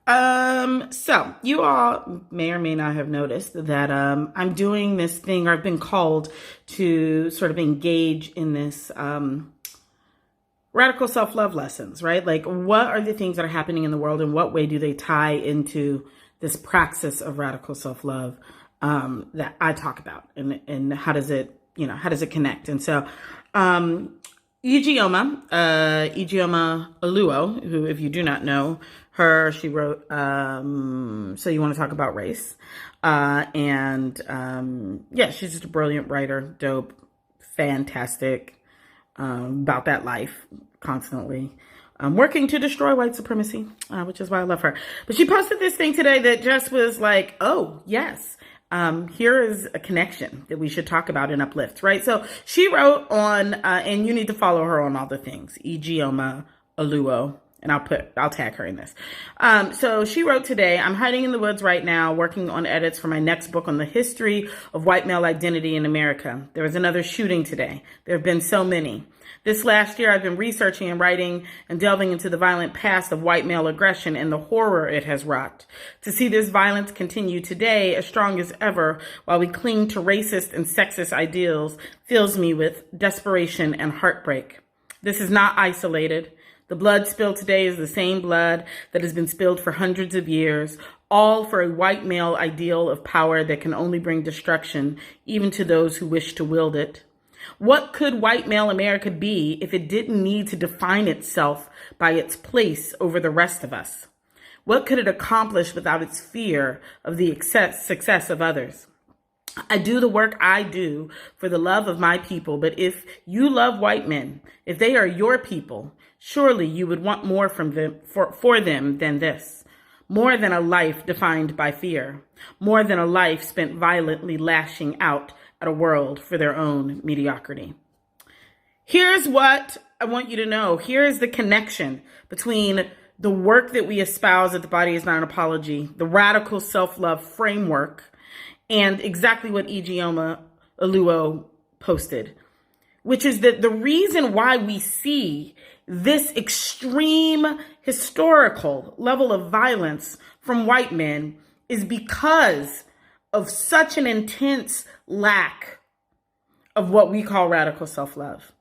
So you all may or may not have noticed that I'm doing this thing, or I've been called to sort of engage in this radical self-love lessons, right? Like, what are the things that are happening in the world, and what way do they tie into this praxis of radical self-love that I talk about, and how does it, how does it connect? And so Ijeoma Oluo, who, if you do not know her, she wrote So You Want to Talk About Race. Yeah, she's just a brilliant writer, dope, fantastic, about that life, constantly working to destroy white supremacy, which is why I love her. But she posted this thing today that just was like, oh, yes. Here is a connection that we should talk about and uplift, right? So she wrote on, and you need to follow her on all the things, Ijeoma Oluo, and I'll tag her in this. So she wrote today, I'm hiding in the woods right now, working on edits for my next book on the history of white male identity in America. There was another shooting today. There have been so many. This last year, I've been researching and writing and delving into the violent past of white male aggression and the horror it has wrought. To see this violence continue today as strong as ever while we cling to racist and sexist ideals fills me with desperation and heartbreak. This is not isolated. The blood spilled today is the same blood that has been spilled for hundreds of years, all for a white male ideal of power that can only bring destruction, even to those who wish to wield it. What could white male America be if it didn't need to define itself by its place over the rest of us? What could it accomplish without its fear of the success of others? I do the work I do for the love of my people, but if you love white men, if they are your people, surely you would want more from them for them than this. More than a life defined by fear. More than a life spent violently lashing out at a world for their own mediocrity. Here's what I want you to know. Here's the connection between the work that we espouse at The Body Is Not an Apology, the radical self-love framework, and exactly what Ijeoma Oluo posted, which is that the reason why we see this extreme historical level of violence from white men is because of such an intense lack of what we call radical self-love.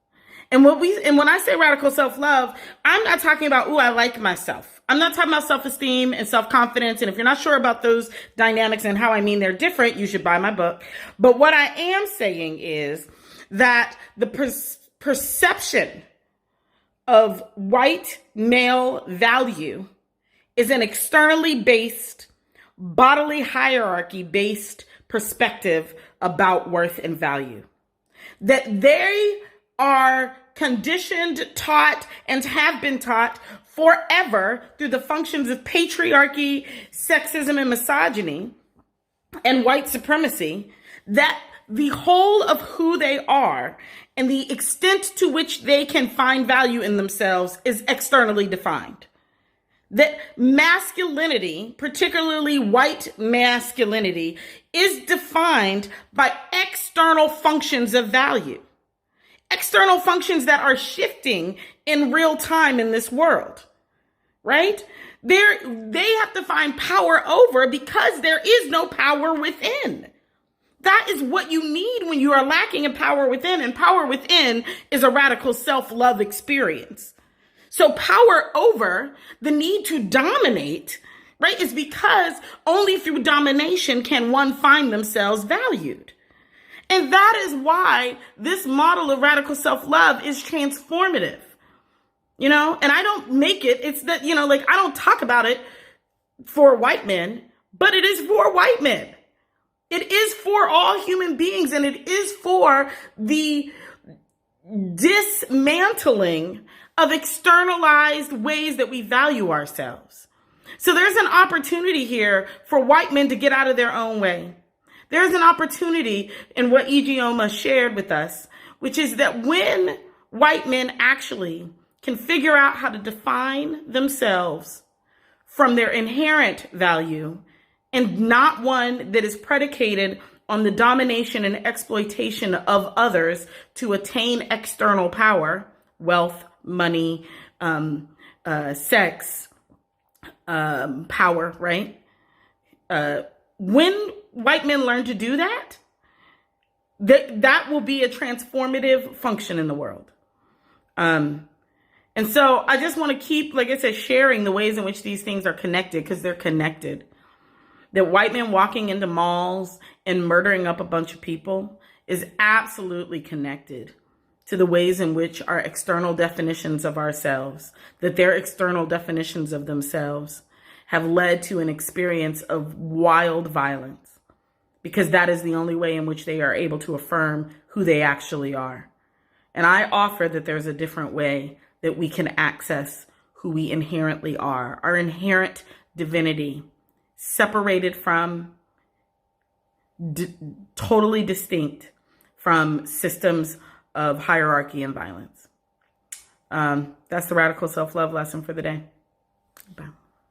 And when I say radical self-love, I'm not talking about, I like myself. I'm not talking about self-esteem and self-confidence. And if you're not sure about those dynamics and how I mean they're different, you should buy my book. But what I am saying is that the perception of white male value is an externally based, bodily hierarchy based perspective about worth and value. That they are conditioned, taught, and have been taught forever through the functions of patriarchy, sexism, and misogyny, and white supremacy, that the whole of who they are and the extent to which they can find value in themselves is externally defined. That masculinity, particularly white masculinity, is defined by external functions of value. External functions that are shifting in real time in this world, right? They have to find power over because there is no power within. That is what you need when you are lacking in power within, and power within is a radical self-love experience. So power over, the need to dominate, right, is because only through domination can one find themselves valued. And that is why this model of radical self-love is transformative, and I don't make it, it's that, I don't talk about it for white men, but it is for white men. It is for all human beings, and it is for the dismantling of externalized ways that we value ourselves. So there's an opportunity here for white men to get out of their own way. There's an opportunity in what Ijeoma shared with us, which is that when white men actually can figure out how to define themselves from their inherent value and not one that is predicated on the domination and exploitation of others to attain external power, wealth, money, sex, power, right? When white men learn to do that, that will be a transformative function in the world. And so I just want to keep, like I said, sharing the ways in which these things are connected, because they're connected. That white men walking into malls and murdering up a bunch of people is absolutely connected to the ways in which our external definitions of ourselves, that their external definitions of themselves have led to an experience of wild violence, because that is the only way in which they are able to affirm who they actually are. And I offer that there's a different way that we can access who we inherently are, our inherent divinity, separated from, totally distinct from systems of hierarchy and violence. That's the radical self-love lesson for the day. Bye.